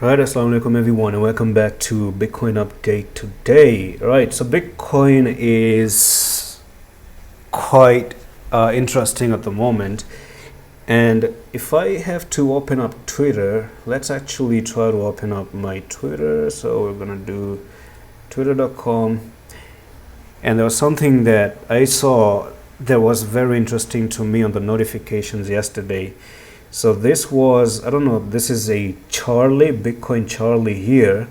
Right, assalamu alaikum everyone, and welcome back to Bitcoin update today. Right, so Bitcoin is quite interesting at the moment, and if I have to open up Twitter, let's actually try to open up my Twitter. So we're gonna do twitter.com, and there was something that I saw that was very interesting to me on the notifications yesterday. So this was, I don't know, this is a Charlie, Bitcoin Charlie here.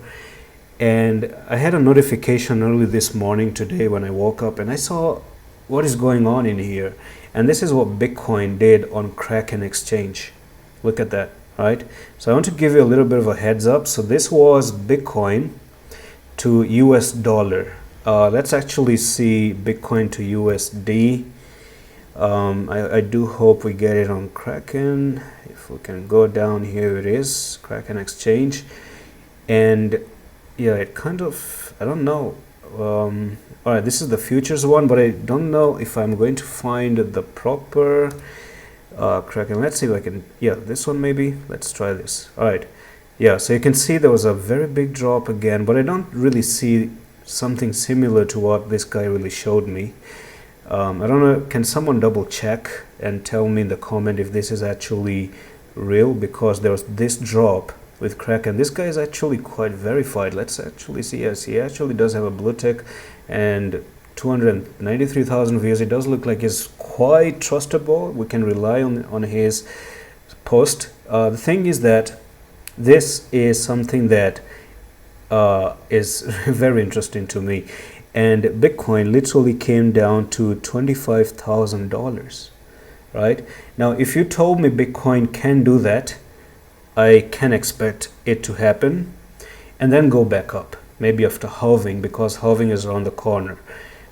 And I had a notification early this morning today when I woke up and I saw what is going on in here. And this is what Bitcoin did on Kraken exchange. Look at that, right? So I want to give you a little bit of a heads up. So this was Bitcoin to US dollar. Let's actually see Bitcoin to USD. I do hope we get it on Kraken. If we can go down, here it is, Kraken exchange. And yeah, it kind of, I don't know. All right, this is the futures one, but I don't know if I'm going to find the proper Kraken. Let's see if I can, yeah, this one maybe. Let's try this. All right, yeah, so you can see there was a very big drop again, but I don't really see something similar to what this guy really showed me. I don't know, can someone double check and tell me in the comment if this is actually real, because there was this drop with Kraken. This guy is actually quite verified. Let's actually see. Yes, he actually does have a blue tick and 293,000 views. It does look like he's quite trustable. We can rely on his post. The thing is that this is something that is very interesting to me. And Bitcoin literally came down to $25,000, right? Now, if you told me Bitcoin can do that, I can expect it to happen and then go back up, maybe after halving, because halving is around the corner.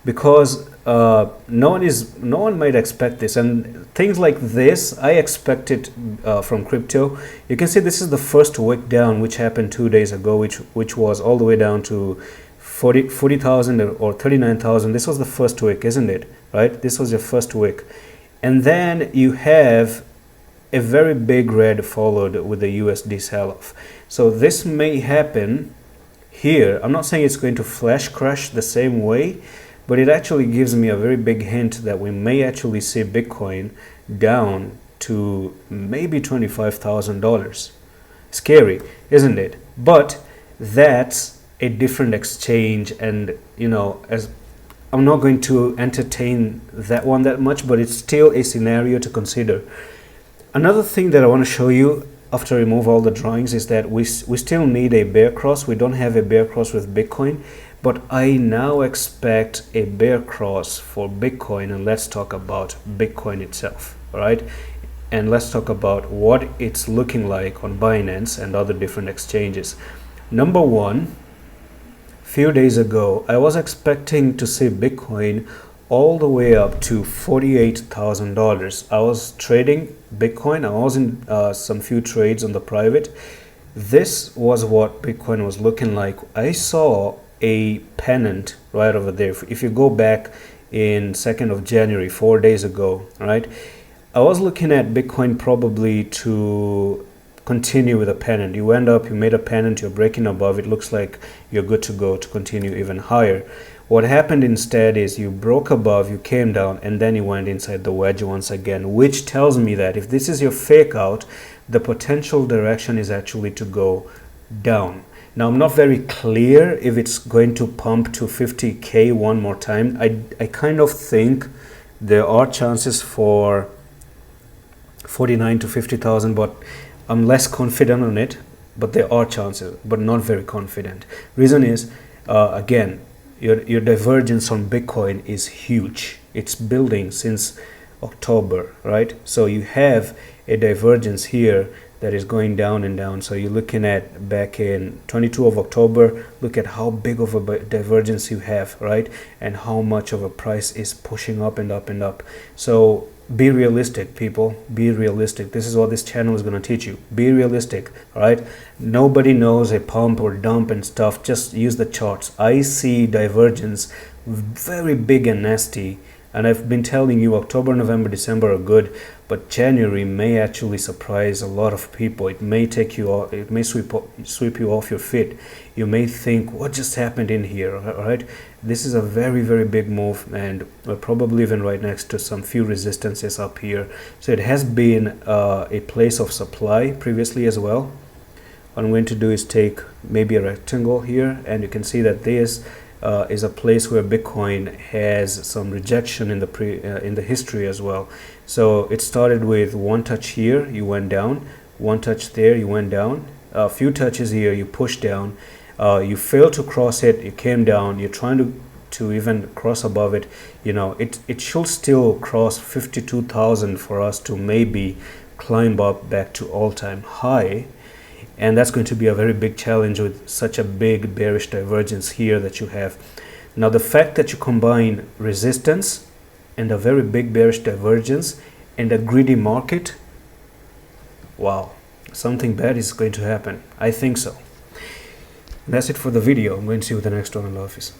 Because no one might expect this, and things like this I expect it from crypto. You can see this is the first wick down, which happened 2 days ago, which was all the way down to 40,000 or 39,000. This was the first wick, isn't it? Right? This was your first wick. And then you have a very big red followed with the USD sell-off. So this may happen here. I'm not saying it's going to flash crash the same way, but it actually gives me a very big hint that we may actually see Bitcoin down to maybe $25,000. Scary, isn't it? But that's a different exchange, and you know, as I'm not going to entertain that one that much, but it's still a scenario to consider. Another thing that I want to show you after I remove all the drawings is that we still need a bear cross. We don't have a bear cross with Bitcoin, but I now expect a bear cross for Bitcoin. And let's talk about Bitcoin itself, all right? And let's talk about what it's looking like on Binance and other different exchanges. Number one, few days ago, I was expecting to see Bitcoin all the way up to $48,000. I was trading Bitcoin. I was in some few trades on the private. This was what Bitcoin was looking like. I saw a pennant right over there. If you go back in 2nd of January, 4 days ago, right? I was looking at Bitcoin probably to continue with a pennant. You end up, you made a pennant, you're breaking above, it looks like you're good to go to continue even higher. What happened instead is you broke above, you came down, and then you went inside the wedge once again, which tells me that if this is your fake out, the potential direction is actually to go down. Now, I'm not very clear if it's going to pump to 50K one more time. I kind of think there are chances for 49 to 50,000, but I'm less confident on it, but there are chances, but not very confident. Reason is, again, your divergence on Bitcoin is huge. It's building since October, right? So you have a divergence here that is going down and down. So you're looking at back in 22 of October, look at how big of a divergence you have, right? And how much of a price is pushing up and up and up. So be realistic, people. Be realistic. This is what this channel is going to teach you. Be realistic, all right? Nobody knows a pump or dump and stuff. Just use the charts. I see divergence very big and nasty, and I've been telling you October, November, December are good, but January may actually surprise a lot of people. It may take you off, it may sweep you off your feet. You may think, what just happened in here? All right, this is a very, very big move, and we're probably even right next to some few resistances up here. So it has been a place of supply previously as well. What I'm going to do is take maybe a rectangle here, and you can see that this is a place where Bitcoin has some rejection in the history as well. So it started with one touch here, you went down, one touch there, you went down, a few touches here, you pushed down, you failed to cross it, you came down, you're trying to even cross above it. You know, it should still cross 52,000 for us to maybe climb up back to all-time high. And that's going to be a very big challenge with such a big bearish divergence here that you have. Now, the fact that you combine resistance and a very big bearish divergence and a greedy market, wow, something bad is going to happen. I think so. That's it for the video. I'm going to see you with the next one in the office.